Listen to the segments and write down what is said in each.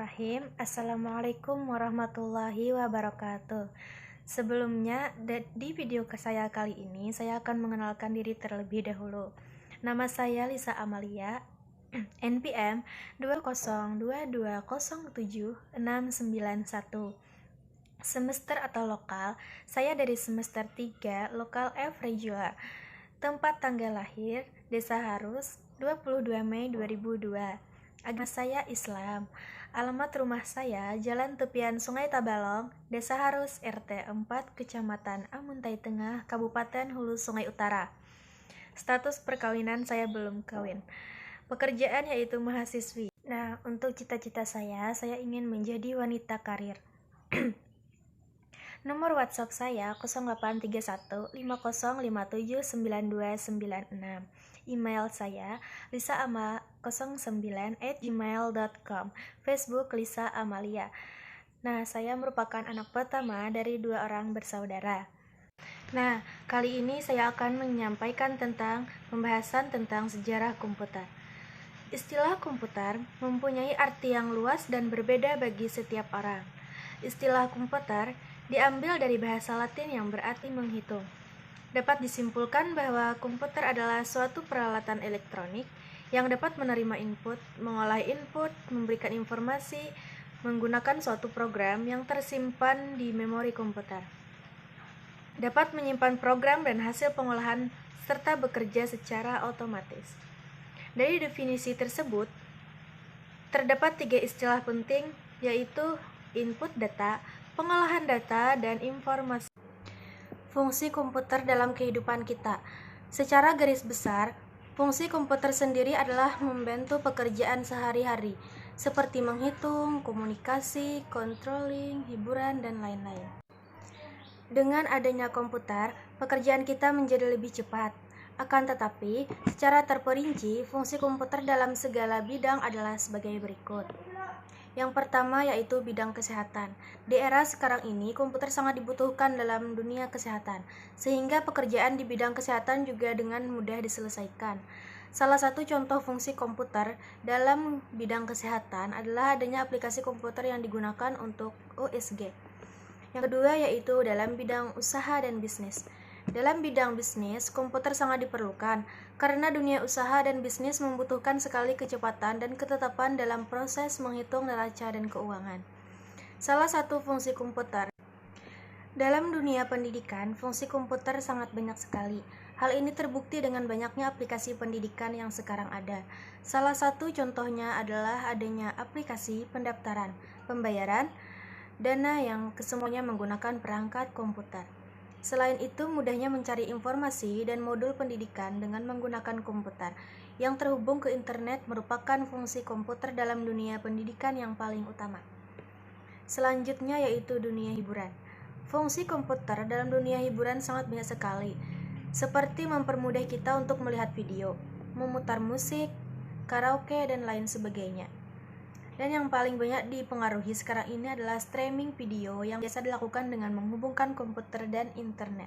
Bismillahirrahmanirrahim. Assalamualaikum warahmatullahi wabarakatuh. Sebelumnya, di video saya kali ini, saya akan mengenalkan diri terlebih dahulu. Nama saya Lisa Amalia, NPM 202207691. Semester atau lokal, saya dari semester 3, lokal F regular. Tempat tanggal lahir, Desa Harus, 22 Mei 2002. Agama saya Islam. Alamat rumah saya Jalan Tepian Sungai Tabalong, Desa Harus, RT 4, Kecamatan Amuntai Tengah, Kabupaten Hulu Sungai Utara. Status perkawinan saya belum kawin. Pekerjaan yaitu mahasiswi. Nah, untuk cita-cita saya ingin menjadi wanita karir. Nomor WhatsApp saya 083150579296. Email saya lisaama09@gmail.com. Facebook Lisa Amalia. Nah, saya merupakan anak pertama dari 2 orang bersaudara. Nah, kali ini saya akan menyampaikan tentang pembahasan tentang sejarah komputer. Istilah komputer mempunyai arti yang luas dan berbeda bagi setiap orang. Istilah komputer diambil dari bahasa Latin yang berarti menghitung. Dapat disimpulkan bahwa komputer adalah suatu peralatan elektronik yang dapat menerima input, mengolah input, memberikan informasi, menggunakan suatu program yang tersimpan di memori komputer. Dapat menyimpan program dan hasil pengolahan serta bekerja secara otomatis. Dari definisi tersebut, terdapat 3 istilah penting, yaitu input data, pengolahan data, dan informasi. Fungsi komputer dalam kehidupan kita. Secara garis besar, fungsi komputer sendiri adalah membantu pekerjaan sehari-hari, seperti menghitung, komunikasi, controlling, hiburan, dan lain-lain. Dengan adanya komputer, pekerjaan kita menjadi lebih cepat. Akan tetapi, secara terperinci, fungsi komputer dalam segala bidang adalah sebagai berikut. Yang pertama yaitu bidang kesehatan. Di era sekarang ini, komputer sangat dibutuhkan dalam dunia kesehatan, sehingga pekerjaan di bidang kesehatan juga dengan mudah diselesaikan. Salah satu contoh fungsi komputer dalam bidang kesehatan adalah adanya aplikasi komputer yang digunakan untuk USG. Yang kedua yaitu dalam bidang usaha dan bisnis. Dalam bidang bisnis, komputer sangat diperlukan karena dunia usaha dan bisnis membutuhkan sekali kecepatan dan ketetapan dalam proses menghitung neraca dan keuangan. Salah satu fungsi komputer. Dalam dunia pendidikan, fungsi komputer sangat banyak sekali. Hal ini terbukti dengan banyaknya aplikasi pendidikan yang sekarang ada. Salah satu contohnya adalah adanya aplikasi pendaftaran, pembayaran, dana yang kesemuanya menggunakan perangkat komputer. Selain itu, mudahnya mencari informasi dan modul pendidikan dengan menggunakan komputer yang terhubung ke internet merupakan fungsi komputer dalam dunia pendidikan yang paling utama. Selanjutnya yaitu dunia hiburan. Fungsi komputer dalam dunia hiburan sangat banyak sekali, seperti mempermudah kita untuk melihat video, memutar musik, karaoke, dan lain sebagainya. Dan yang paling banyak dipengaruhi sekarang ini adalah streaming video yang biasa dilakukan dengan menghubungkan komputer dan internet.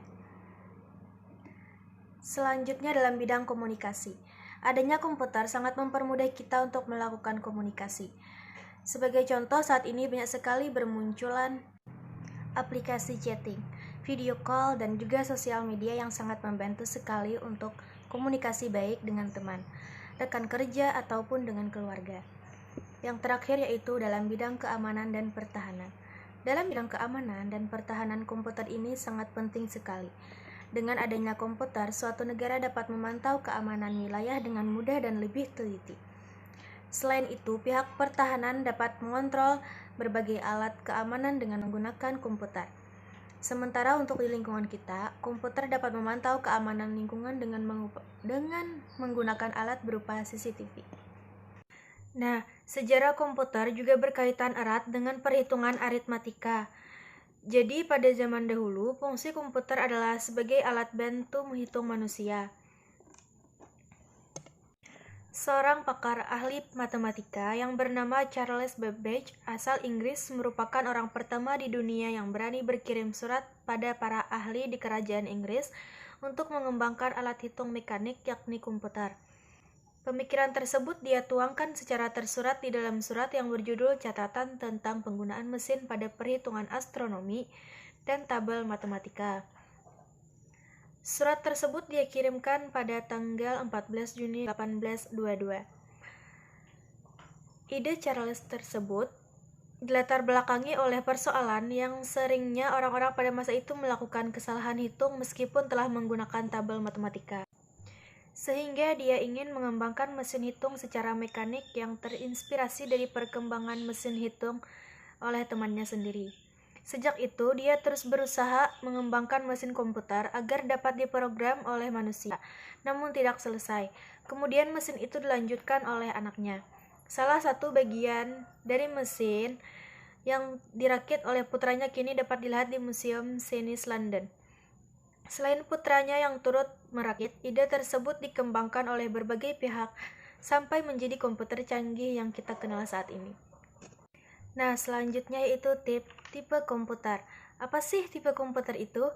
Selanjutnya dalam bidang komunikasi. Adanya komputer sangat mempermudah kita untuk melakukan komunikasi. Sebagai contoh, saat ini banyak sekali bermunculan aplikasi chatting, video call, dan juga sosial media yang sangat membantu sekali untuk komunikasi baik dengan teman, rekan kerja, ataupun dengan keluarga. Yang terakhir yaitu dalam bidang keamanan dan pertahanan. Dalam bidang keamanan dan pertahanan, komputer ini sangat penting sekali. Dengan adanya komputer, suatu negara dapat memantau keamanan wilayah dengan mudah dan lebih teliti. Selain itu, pihak pertahanan dapat mengontrol berbagai alat keamanan dengan menggunakan komputer. Sementara untuk di lingkungan kita, komputer dapat memantau keamanan lingkungan dengan menggunakan alat berupa CCTV. Nah, sejarah komputer juga berkaitan erat dengan perhitungan aritmatika. Jadi, pada zaman dahulu, fungsi komputer adalah sebagai alat bantu menghitung manusia. Seorang pakar ahli matematika yang bernama Charles Babbage, asal Inggris, merupakan orang pertama di dunia yang berani berkirim surat pada para ahli di kerajaan Inggris untuk mengembangkan alat hitung mekanik yakni komputer. Pemikiran tersebut dia tuangkan secara tersurat di dalam surat yang berjudul Catatan tentang Penggunaan Mesin pada Perhitungan Astronomi dan Tabel Matematika. Surat tersebut dia kirimkan pada tanggal 14 Juni 1822. Ide Charles tersebut dilatar belakangi oleh persoalan yang seringnya orang-orang pada masa itu melakukan kesalahan hitung meskipun telah menggunakan tabel matematika. Sehingga dia ingin mengembangkan mesin hitung secara mekanik yang terinspirasi dari perkembangan mesin hitung oleh temannya sendiri. Sejak itu, dia terus berusaha mengembangkan mesin komputer agar dapat diprogram oleh manusia, namun tidak selesai. Kemudian mesin itu dilanjutkan oleh anaknya. Salah satu bagian dari mesin yang dirakit oleh putranya kini dapat dilihat di Museum Sains London. Selain putranya yang turut merakit, ide tersebut dikembangkan oleh berbagai pihak sampai menjadi komputer canggih yang kita kenal saat ini. Nah, selanjutnya yaitu tipe komputer. Apa sih tipe komputer itu?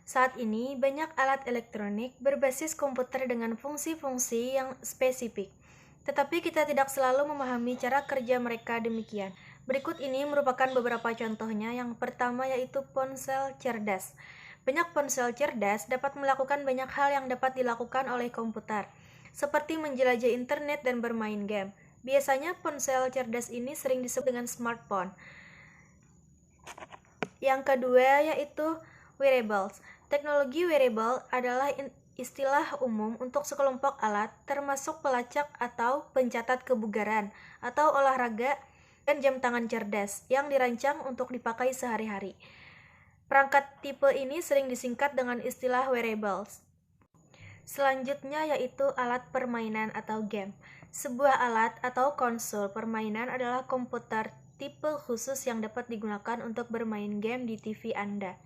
Saat ini banyak alat elektronik berbasis komputer dengan fungsi-fungsi yang spesifik. Tetapi kita tidak selalu memahami cara kerja mereka demikian. Berikut ini merupakan beberapa contohnya. Yang pertama yaitu ponsel cerdas. Banyak ponsel cerdas dapat melakukan banyak hal yang dapat dilakukan oleh komputer, seperti menjelajah internet dan bermain game. Biasanya ponsel cerdas ini sering disebut dengan smartphone. Yang kedua yaitu wearables. Teknologi wearable adalah istilah umum untuk sekelompok alat, termasuk pelacak atau pencatat kebugaran, atau olahraga, dan jam tangan cerdas, yang dirancang untuk dipakai sehari-hari. Perangkat tipe ini sering disingkat dengan istilah wearables. Selanjutnya yaitu alat permainan atau game. Sebuah alat atau konsol permainan adalah komputer tipe khusus yang dapat digunakan untuk bermain game di TV Anda.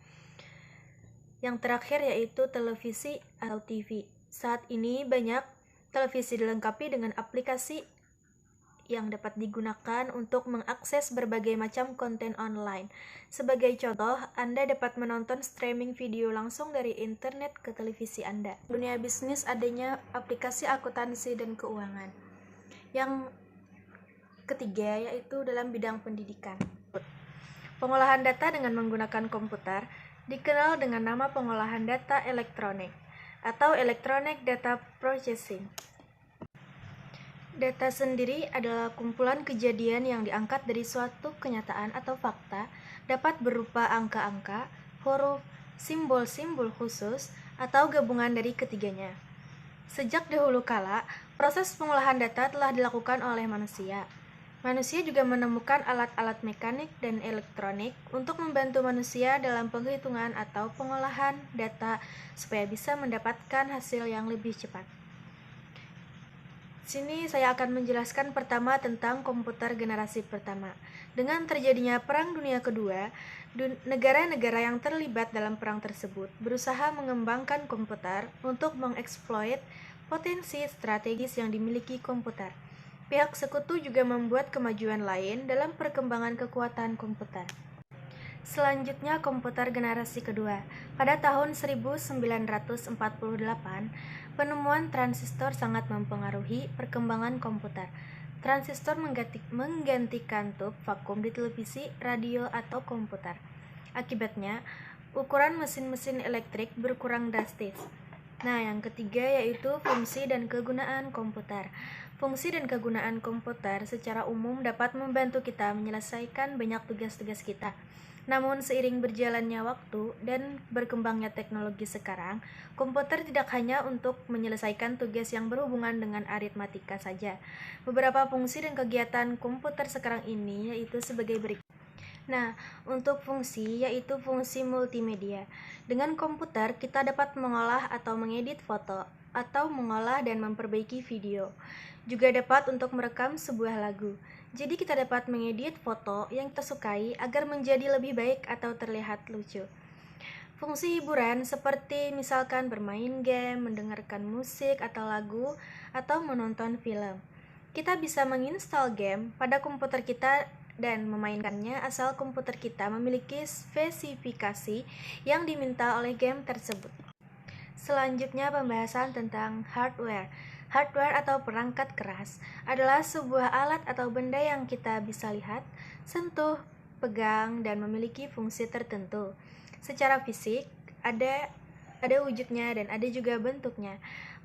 Yang terakhir yaitu televisi atau TV. Saat ini banyak televisi dilengkapi dengan aplikasi yang dapat digunakan untuk mengakses berbagai macam konten online. Sebagai contoh, Anda dapat menonton streaming video langsung dari internet ke televisi Anda. Dunia bisnis adanya aplikasi akuntansi dan keuangan. Yang ketiga yaitu dalam bidang pendidikan. Pengolahan data dengan menggunakan komputer dikenal dengan nama pengolahan data elektronik atau electronic data processing. Data sendiri adalah kumpulan kejadian yang diangkat dari suatu kenyataan atau fakta, dapat berupa angka-angka, huruf, simbol-simbol khusus, atau gabungan dari ketiganya. Sejak dahulu kala, proses pengolahan data telah dilakukan oleh manusia. Manusia juga menemukan alat-alat mekanik dan elektronik untuk membantu manusia dalam penghitungan atau pengolahan data supaya bisa mendapatkan hasil yang lebih cepat. Sini saya akan menjelaskan pertama tentang komputer generasi pertama. Dengan terjadinya Perang Dunia Kedua, negara-negara yang terlibat dalam perang tersebut berusaha mengembangkan komputer untuk mengeksploit potensi strategis yang dimiliki komputer. Pihak sekutu juga membuat kemajuan lain dalam perkembangan kekuatan komputer. Selanjutnya komputer generasi kedua. Pada tahun 1948, penemuan transistor sangat mempengaruhi perkembangan komputer. Transistor menggantikan tub vakum di televisi, radio, atau komputer. Akibatnya, ukuran mesin-mesin elektrik berkurang drastis. Nah, yang ketiga yaitu fungsi dan kegunaan komputer. Fungsi dan kegunaan komputer secara umum dapat membantu kita menyelesaikan banyak tugas-tugas kita. Namun seiring berjalannya waktu dan berkembangnya teknologi sekarang, komputer tidak hanya untuk menyelesaikan tugas yang berhubungan dengan aritmatika saja. Beberapa fungsi dan kegiatan komputer sekarang ini yaitu sebagai berikut. Nah, untuk fungsi yaitu fungsi multimedia. Dengan komputer kita dapat mengolah atau mengedit foto atau mengolah dan memperbaiki video. Juga dapat untuk merekam sebuah lagu. Jadi kita dapat mengedit foto yang kita sukai agar menjadi lebih baik atau terlihat lucu. Fungsi hiburan seperti misalkan bermain game, mendengarkan musik atau lagu, atau menonton film. Kita bisa menginstal game pada komputer kita dan memainkannya asal komputer kita memiliki spesifikasi yang diminta oleh game tersebut. Selanjutnya pembahasan tentang hardware. Hardware atau perangkat keras adalah sebuah alat atau benda yang kita bisa lihat, sentuh, pegang, dan memiliki fungsi tertentu. Secara fisik, ada wujudnya dan ada juga bentuknya.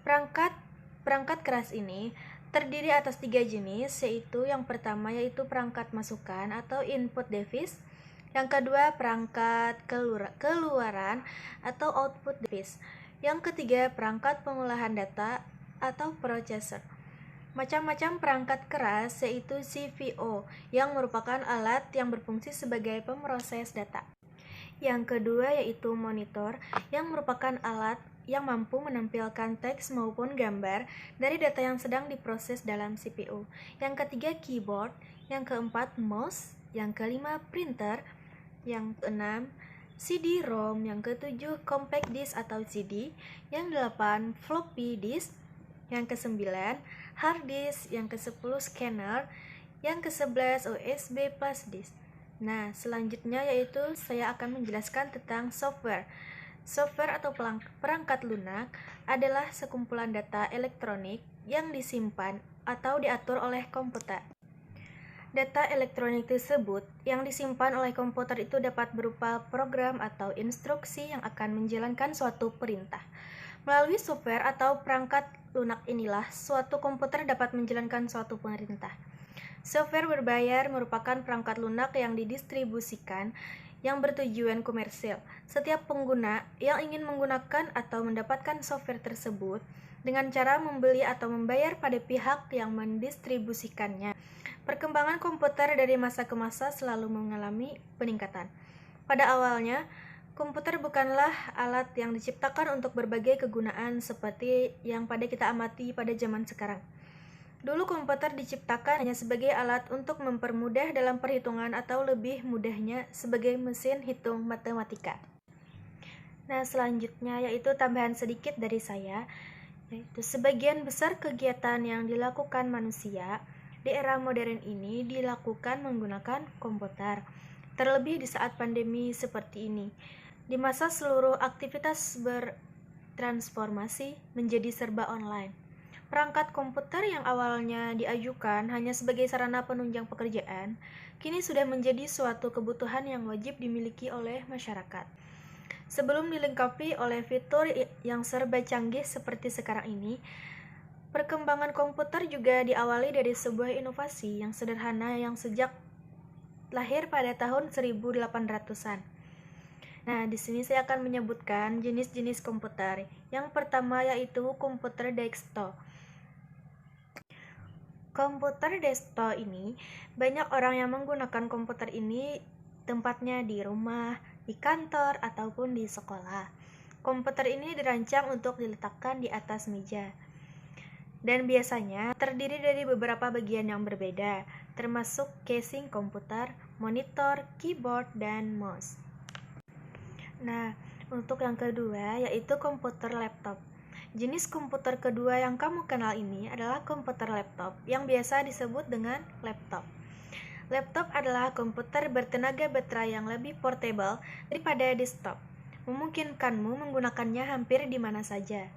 Perangkat keras ini terdiri atas 3 jenis, yaitu yang pertama yaitu perangkat masukan atau input device, yang kedua perangkat keluaran atau output device, yang ketiga perangkat pengolahan data atau processor. Macam-macam perangkat keras yaitu CPO yang merupakan alat yang berfungsi sebagai pemroses data. Yang kedua yaitu monitor yang merupakan alat yang mampu menampilkan teks maupun gambar dari data yang sedang diproses dalam CPU. Yang ketiga keyboard, yang keempat mouse, yang kelima printer, yang keenam CD-ROM, yang ketujuh compact disk atau CD, yang delapan floppy disk, yang kesembilan hard disk, yang ke-10 scanner, yang ke-11 USB plus disk. Nah, selanjutnya yaitu saya akan menjelaskan tentang software. Software atau perangkat lunak adalah sekumpulan data elektronik yang disimpan atau diatur oleh komputer. Data elektronik tersebut yang disimpan oleh komputer itu dapat berupa program atau instruksi yang akan menjalankan suatu perintah. Melalui software atau perangkat lunak inilah suatu komputer dapat menjalankan suatu perintah. Software berbayar merupakan perangkat lunak yang didistribusikan yang bertujuan komersil. Setiap pengguna yang ingin menggunakan atau mendapatkan software tersebut dengan cara membeli atau membayar pada pihak yang mendistribusikannya. Perkembangan komputer dari masa ke masa selalu mengalami peningkatan. Pada awalnya, komputer bukanlah alat yang diciptakan untuk berbagai kegunaan seperti yang pada kita amati pada zaman sekarang. Dulu komputer diciptakan hanya sebagai alat untuk mempermudah dalam perhitungan atau lebih mudahnya sebagai mesin hitung matematika. Nah, selanjutnya yaitu tambahan sedikit dari saya, yaitu sebagian besar kegiatan yang dilakukan manusia di era modern ini dilakukan menggunakan komputer, terlebih di saat pandemi seperti ini, di masa seluruh aktivitas bertransformasi menjadi serba online. Perangkat komputer yang awalnya diajukan hanya sebagai sarana penunjang pekerjaan, kini sudah menjadi suatu kebutuhan yang wajib dimiliki oleh masyarakat. Sebelum dilengkapi oleh fitur yang serba canggih seperti sekarang ini, perkembangan komputer juga diawali dari sebuah inovasi yang sederhana yang sejak lahir pada tahun 1800-an. Nah, di sini saya akan menyebutkan jenis-jenis komputer. Yang pertama yaitu komputer desktop. Komputer desktop ini, banyak orang yang menggunakan komputer ini tempatnya di rumah, di kantor, ataupun di sekolah. Komputer ini dirancang untuk diletakkan di atas meja. Dan biasanya terdiri dari beberapa bagian yang berbeda, termasuk casing komputer, monitor, keyboard, dan mouse. Nah, untuk yang kedua yaitu komputer laptop. Jenis komputer kedua yang kamu kenal ini adalah komputer laptop, yang biasa disebut dengan laptop. Laptop adalah komputer bertenaga baterai yang lebih portable daripada desktop, memungkinkanmu menggunakannya hampir di mana saja.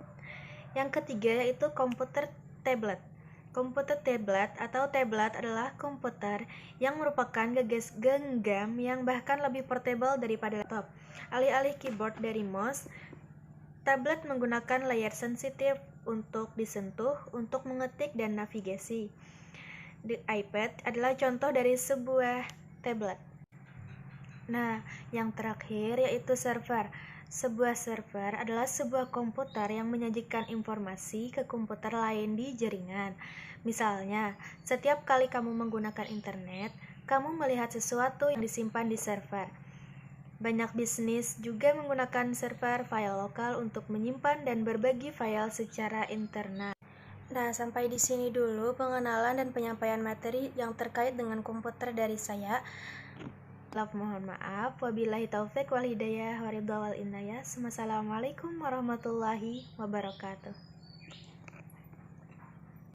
Yang ketiga yaitu komputer tablet. Komputer tablet atau tablet adalah komputer yang merupakan genggam yang bahkan lebih portable daripada laptop. Alih-alih keyboard dari mouse, tablet menggunakan layar sensitif untuk disentuh untuk mengetik dan navigasi. The iPad adalah contoh dari sebuah tablet. Nah, yang terakhir yaitu server. Sebuah server adalah sebuah komputer yang menyajikan informasi ke komputer lain di jaringan. Misalnya, setiap kali kamu menggunakan internet, kamu melihat sesuatu yang disimpan di server. Banyak bisnis juga menggunakan server file lokal untuk menyimpan dan berbagi file secara internal. Nah, sampai di sini dulu pengenalan dan penyampaian materi yang terkait dengan komputer dari saya. Mohon maaf. Wabillahi taufik wal hidayah wa ridha wal inayah. Wassalamualaikum warahmatullahi wabarakatuh.